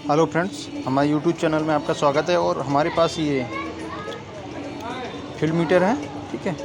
Hello friends, हमारे YouTube channel में आपका स्वागत है। और हमारे पास ये फील्ड मीटर है, ठीक है,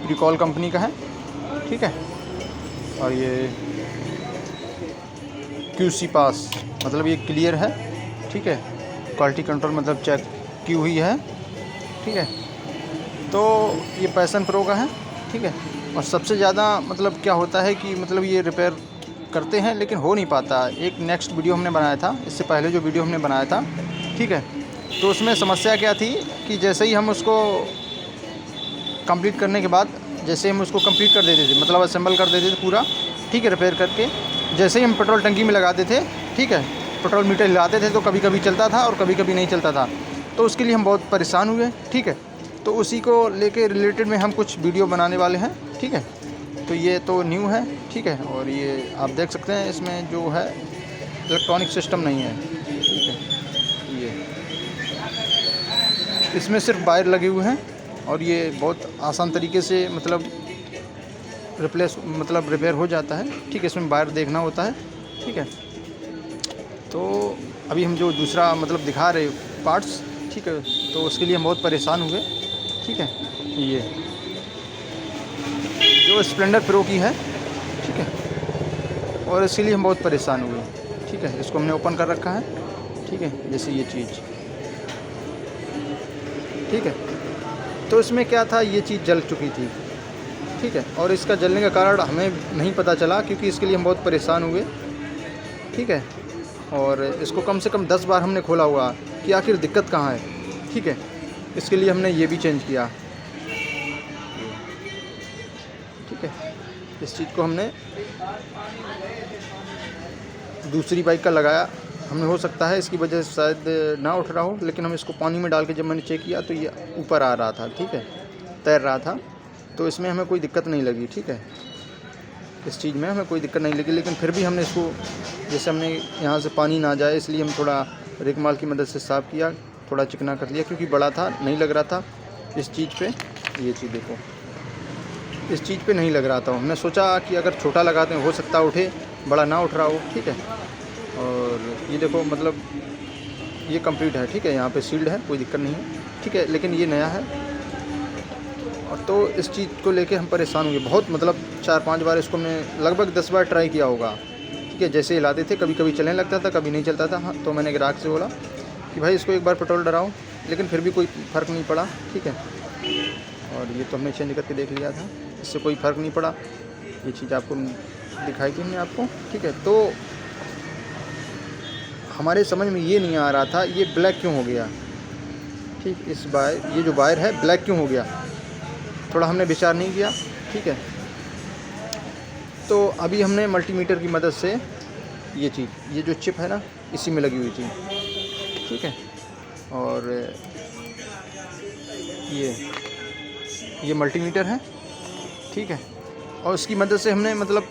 रिकॉल कंपनी का है, ठीक है। और ये QC पास मतलब ये क्लियर है, ठीक है। क्वालिटी कंट्रोल मतलब चेक की हुई है, ठीक है। तो ये पैशन प्रो का है, ठीक है। और सबसे ज़्यादा मतलब क्या होता है कि मतलब ये रिपेयर करते हैं लेकिन हो नहीं पाता। एक नेक्स्ट वीडियो हमने बनाया था, इससे पहले जो वीडियो हमने बनाया था, ठीक है, तो उसमें समस्या क्या थी कि जैसे ही हम उसको कंप्लीट करने के बाद, जैसे हम उसको कंप्लीट कर देते थे, मतलब असेंबल कर देते थे पूरा, ठीक है, रिपेयर करके, जैसे ही हम पेट्रोल टंकी में लगाते थे, ठीक है, पेट्रोल मीटर हिलाते थे तो कभी कभी चलता था और कभी कभी नहीं चलता था। तो उसके लिए हम बहुत परेशान हुए, ठीक है। तो उसी को लेके रिलेटेड में हम कुछ वीडियो बनाने वाले हैं, ठीक है। तो ये तो न्यू है, ठीक है। और ये आप देख सकते हैं इसमें जो है इलेक्ट्रॉनिक सिस्टम नहीं है, ठीक है। ये इसमें सिर्फ वायर लगे हुए हैं और ये बहुत आसान तरीके से मतलब रिपेयर हो जाता है, ठीक है। इसमें वायर देखना होता है, ठीक है। तो अभी हम जो दूसरा मतलब दिखा रहे पार्ट्स, ठीक है, तो उसके लिए हम बहुत परेशान हुए, ठीक है। ये जो स्प्लेंडर प्रो की है, ठीक है, और इसके लिए हम बहुत परेशान हुए, ठीक है। इसको हमने ओपन कर रखा है, ठीक है, जैसे ये चीज़, ठीक है। तो इसमें क्या था, ये चीज़ जल चुकी थी, ठीक है। और इसका जलने का कारण हमें नहीं पता चला क्योंकि इसके लिए हम बहुत परेशान हुए, ठीक है। और इसको कम से कम 10 बार हमने खोला हुआ कि आखिर दिक्कत कहाँ है, ठीक है। इसके लिए हमने ये भी चेंज किया, ठीक है। इस चीज़ को हमने दूसरी बाइक का लगाया, हमने, हो सकता है इसकी वजह से शायद ना उठ रहा हो, लेकिन हम इसको पानी में डाल के जब मैंने चेक किया तो ये ऊपर आ रहा था, ठीक है, तैर रहा था। तो इसमें हमें कोई दिक्कत नहीं लगी, ठीक है। इस चीज़ में हमें कोई दिक्कत नहीं लगी, लेकिन फिर भी हमने इसको, जैसे हमने यहाँ से पानी ना जाए इसलिए हम थोड़ा रेगमाल की मदद से साफ़ किया, थोड़ा चिकना कर लिया क्योंकि बड़ा था, नहीं लग रहा था इस चीज़ पे। ये चीज़ देखो, इस चीज़ पे नहीं लग रहा था। हमने सोचा कि अगर छोटा लगाते हैं हो सकता उठे, बड़ा ना उठ रहा हो, ठीक है। और ये देखो मतलब ये कंप्लीट है, ठीक है, यहाँ पे सील्ड है, कोई दिक्कत नहीं है, ठीक है। लेकिन ये नया है और तो इस चीज़ को लेके हम परेशान हुए बहुत, मतलब 4-5 बार इसको हमने लगभग 10 बार ट्राई किया होगा, ठीक है। जैसे हिलाते थे कभी कभी चलने लगता था, कभी नहीं चलता था। हाँ, तो मैंने ग्राहक से बोला कि भाई इसको एक बार पेट्रोल डराओ, लेकिन फिर भी कोई फ़र्क नहीं पड़ा, ठीक है। और ये तो हमने चेंज करके देख लिया था, इससे कोई फ़र्क नहीं पड़ा। ये चीज़ आपको दिखाई थी हमने आपको, ठीक है। तो हमारे समझ में ये नहीं आ रहा था ये ब्लैक क्यों हो गया, ठीक। इस वायर, ये जो वायर है ब्लैक क्यों हो गया, थोड़ा हमने विचार नहीं किया, ठीक है। तो अभी हमने मल्टीमीटर की मदद से ये चीज़, ये जो चिप है ना, इसी में लगी हुई थी, ठीक है। और ये मल्टीमीटर है, ठीक है। और उसकी मदद से हमने मतलब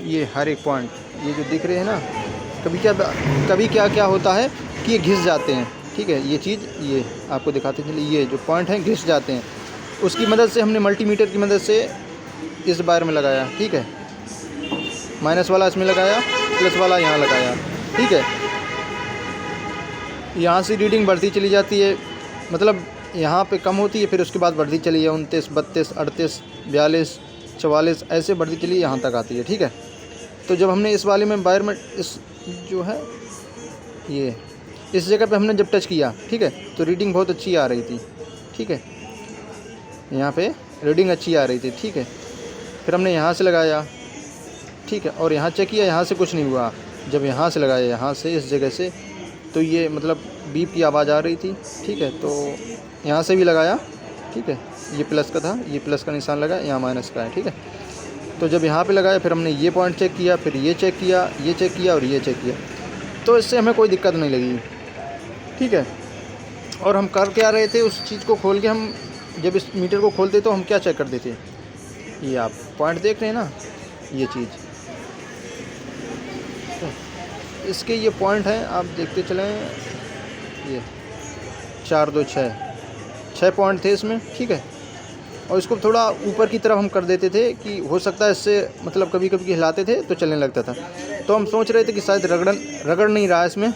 ये हर एक पॉइंट, ये जो दिख रहे हैं ना, कभी क्या होता है कि ये घिस जाते हैं, ठीक है। ये चीज़, ये आपको दिखाते चलिए, ये जो पॉइंट हैं घिस जाते हैं। उसकी मदद से हमने मल्टीमीटर की मदद से इस वायर में लगाया, ठीक है। माइनस वाला इसमें लगाया, प्लस वाला यहाँ लगाया, ठीक है। यहाँ से रीडिंग बढ़ती चली जाती है, मतलब यहाँ पे कम होती है, फिर उसके बाद बढ़ती चली है 29, 32, 38, 42, 44 ऐसे बढ़ती चली यहाँ तक आती है, ठीक है। तो जब हमने इस वाले में वायर में इस जो है ये इस जगह पे हमने जब टच किया, ठीक है, तो रीडिंग बहुत अच्छी आ रही थी, ठीक है। यहाँ पे रीडिंग अच्छी आ रही थी, ठीक है। फिर हमने यहाँ से लगाया, ठीक है, और यहाँ चेक किया, यहाँ से कुछ नहीं हुआ। जब यहाँ से लगाया, यहाँ से इस जगह से, तो ये मतलब बीप की आवाज़ आ रही थी, ठीक है। तो यहाँ से भी लगाया, ठीक है, ये प्लस का था, ये प्लस का निशान लगा, यहाँ माइनस का है, ठीक है। तो जब यहाँ पे लगाया फिर हमने ये पॉइंट चेक किया, फिर ये चेक किया, ये चेक किया और ये चेक किया, तो इससे हमें कोई दिक्कत नहीं लगी, ठीक है। और हम कर क्या रहे थे, उस चीज़ को खोल के हम जब इस मीटर को खोलते तो हम क्या चेक करते थे, ये आप पॉइंट देख रहे हैं ना, ये चीज़, इसके ये पॉइंट हैं, आप देखते चलें, ये 4, 2, 6 पॉइंट थे इसमें, ठीक है। और इसको थोड़ा ऊपर की तरफ हम कर देते थे कि हो सकता है इससे मतलब कभी कभी हिलाते थे तो चलने लगता था, तो हम सोच रहे थे कि शायद रगड़ नहीं रहा है इसमें,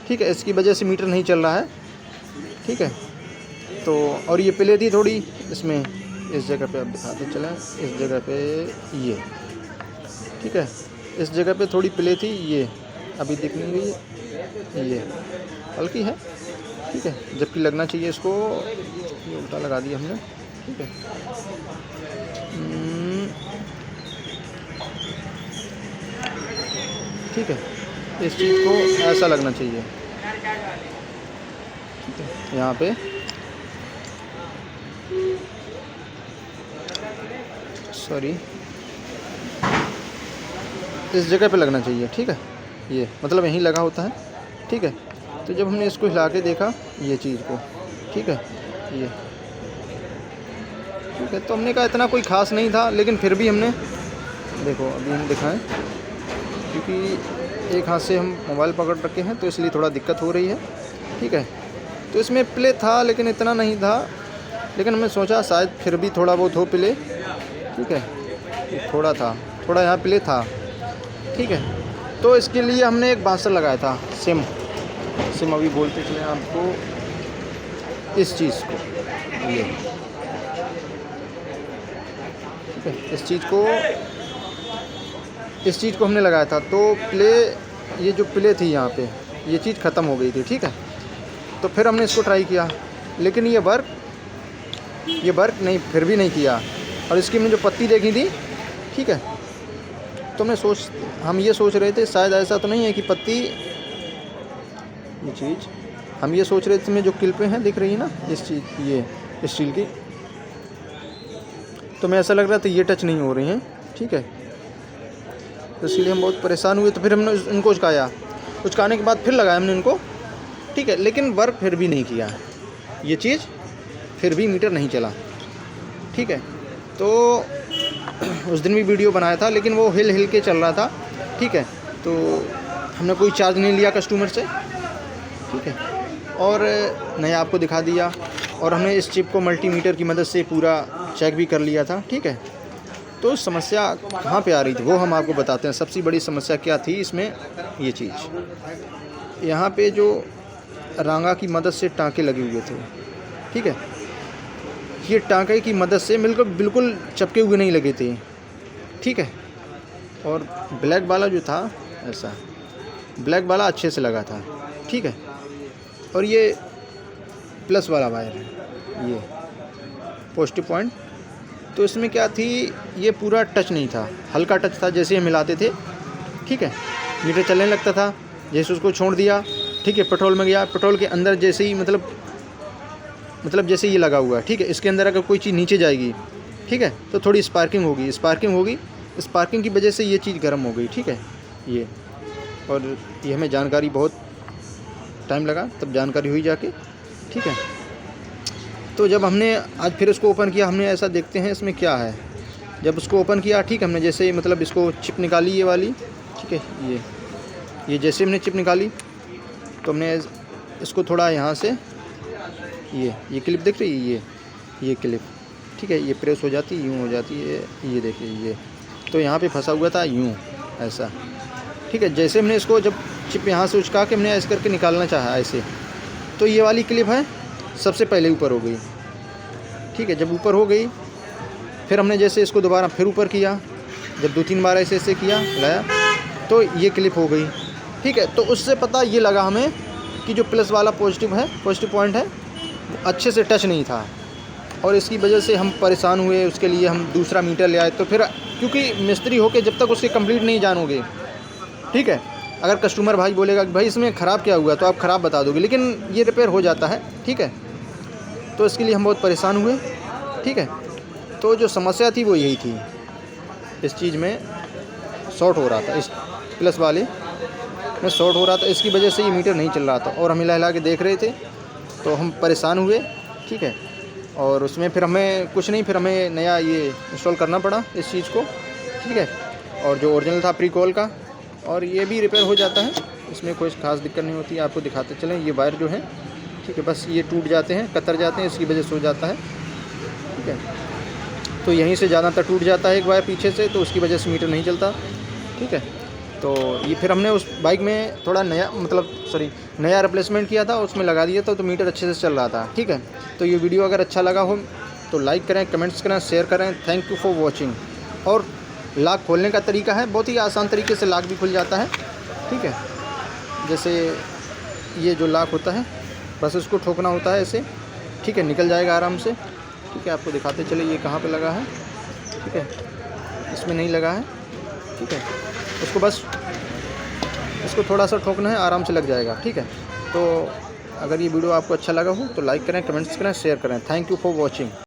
ठीक है, इसकी वजह से मीटर नहीं चल रहा है, ठीक है। तो और ये प्ले थी थोड़ी इसमें, इस जगह पे आप दिखाते चलें, इस जगह पे ये, ठीक है, इस जगह पे थोड़ी प्ले थी, ये अभी दिख नहीं रही, ये हल्की है, ठीक है, जबकि लगना चाहिए इसको, ये उल्टा लगा दिया हमने, ठीक है। ठीक है, इस चीज़ को ऐसा लगना चाहिए, ठीक है, यहाँ पे सॉरी इस जगह पे लगना चाहिए, ठीक है, ये मतलब यहीं लगा होता है, ठीक है। तो जब हमने इसको हिला के देखा ये चीज़ को, ठीक है, ये ठीक है, तो हमने कहा इतना कोई ख़ास नहीं था, लेकिन फिर भी हमने देखो अभी हम दिखाएं, क्योंकि एक हाथ से हम मोबाइल पकड़ रखे हैं तो इसलिए थोड़ा दिक्कत हो रही है, ठीक है। तो इसमें प्ले था लेकिन इतना नहीं था, लेकिन हमने सोचा शायद फिर भी थोड़ा बहुत हो प्ले, ठीक है, थोड़ा था, थोड़ा यहाँ प्ले था, ठीक है। तो इसके लिए हमने एक बांसर लगाया था, सिम अभी बोलते चले आपको, इस चीज़ को, ये ठीक है, इस चीज़ को हमने लगाया था। तो प्ले, ये जो प्ले थी यहाँ पे, ये चीज़ ख़त्म हो गई थी, ठीक है। तो फिर हमने इसको ट्राई किया, लेकिन ये वर्क नहीं, फिर भी नहीं किया। और इसकी हमने जो पत्ती देखी थी, ठीक है, तो हम ये सोच रहे थे शायद ऐसा तो नहीं है कि पत्ती, ये चीज़ हम ये सोच रहे थे, इसमें जो क्लिपें हैं दिख रही है ना, इस चीज़, ये स्टील की, तो मैं ऐसा लग रहा था ये टच नहीं हो रही हैं, ठीक है। तो इसलिए हम बहुत परेशान हुए। तो फिर हमने इनको उचकाने के बाद फिर लगाया हमने इनको, ठीक है, लेकिन वर्क फिर भी नहीं किया, ये चीज़ फिर भी मीटर नहीं चला, ठीक है। तो उस दिन भी वीडियो बनाया था, लेकिन वो हिल के चल रहा था, ठीक है। तो हमने कोई चार्ज नहीं लिया कस्टमर से, ठीक है, और नया आपको दिखा दिया। और हमने इस चिप को मल्टीमीटर की मदद से पूरा चेक भी कर लिया था, ठीक है। तो समस्या कहाँ पे आ रही थी वो हम आपको बताते हैं। सबसे बड़ी समस्या क्या थी इसमें, ये चीज़ यहाँ पे जो रांगा की मदद से टाँके लगे हुए थे, ठीक है, ये टाँके की मदद से बिल्कुल चपके हुए नहीं लगे थे, ठीक है। और ब्लैक वाला जो था, ऐसा ब्लैक वाला अच्छे से लगा था, ठीक है। और ये प्लस वाला वायर है, ये पॉजिटिव पॉइंट, तो इसमें क्या थी, ये पूरा टच नहीं था, हल्का टच था, जैसे हम मिलाते थे, ठीक है, मीटर चलने लगता था। जैसे उसको छोड़ दिया, ठीक है, पेट्रोल में गया, पेट्रोल के अंदर जैसे ही मतलब जैसे ये लगा हुआ है, ठीक है, इसके अंदर अगर कोई चीज़ नीचे जाएगी, ठीक है, तो थोड़ी स्पार्किंग होगी, स्पार्किंग की वजह से ये चीज़ गर्म हो गई, ठीक है, ये। और ये हमें जानकारी बहुत टाइम लगा, तब जानकारी हुई जाके, ठीक है। तो जब हमने आज फिर इसको ओपन किया, हमने ऐसा देखते हैं इसमें क्या है। जब उसको ओपन किया, ठीक है, हमने जैसे मतलब इसको चिप निकाली, ये वाली, ठीक है, ये जैसे हमने चिप निकाली, तो हमने इसको थोड़ा यहाँ से, ये क्लिप देख रही है, ये क्लिप, ठीक है, ये प्रेस हो जाती है, यूँ हो जाती है, ये देखिए, ये तो यहाँ पे फंसा हुआ था, यूँ ऐसा, ठीक है। जैसे हमने इसको जब चिप यहाँ से उचका के हमने ऐसे करके निकालना चाहा ऐसे, तो ये वाली क्लिप है सबसे पहले ऊपर हो गई, ठीक है। जब ऊपर हो गई, फिर हमने जैसे इसको दोबारा फिर ऊपर किया, जब 2-3 बार ऐसे किया, लाया, तो ये क्लिप हो गई, ठीक है। तो उससे पता ये लगा हमें कि जो प्लस वाला पॉजिटिव पॉइंट है, अच्छे से टच नहीं था, और इसकी वजह से हम परेशान हुए। उसके लिए हम दूसरा मीटर ले आए। तो फिर क्योंकि मिस्त्री होके जब तक उसके कंप्लीट नहीं जानोगे, ठीक है, अगर कस्टमर भाई बोलेगा कि भाई इसमें ख़राब क्या हुआ, तो आप ख़राब बता दोगे, लेकिन ये रिपेयर हो जाता है, ठीक है। तो इसके लिए हम बहुत परेशान हुए, ठीक है। तो जो समस्या थी वो यही थी, इस चीज़ में शॉर्ट हो रहा था, इस प्लस वाले में शॉर्ट हो रहा था, इसकी वजह से ये मीटर नहीं चल रहा था। और हम हिला के देख रहे थे, तो हम परेशान हुए, ठीक है। और उसमें फिर हमें कुछ नहीं, फिर हमें नया ये इंस्टॉल करना पड़ा इस चीज़ को, ठीक है। और जो ओरिजिनल था प्रीकॉल का, और ये भी रिपेयर हो जाता है, इसमें कोई ख़ास दिक्कत नहीं होती। आपको दिखाते चलें, ये वायर जो है, ठीक है, बस ये टूट जाते हैं, कतर जाते हैं, इसकी वजह से हो जाता है, ठीक है। तो यहीं से ज़्यादातर टूट जाता है एक वायर पीछे से, तो उसकी वजह से मीटर नहीं चलता, ठीक है। तो ये फिर हमने उस बाइक में थोड़ा नया नया रिप्लेसमेंट किया था, उसमें लगा दिया था, तो मीटर अच्छे से चल रहा था। ठीक है, तो ये वीडियो अगर अच्छा लगा हो तो लाइक करें, कमेंट्स करें, शेयर करें। Thank you for watching. और लॉक खोलने का तरीका है, बहुत ही आसान तरीके से लॉक भी खुल जाता है। ठीक है, जैसे ये जो लॉक होता है, बस उसको ठोकना होता है ऐसे। ठीक है, निकल जाएगा आराम से। ठीक है, आपको दिखाते चले ये कहाँ पे लगा है। ठीक है, इसमें नहीं लगा है। ठीक है, इसको थोड़ा सा ठोकना है, आराम से लग जाएगा। ठीक है, तो अगर ये वीडियो आपको अच्छा लगा हो तो लाइक करें, कमेंट्स करें, शेयर करें। Thank you for watching.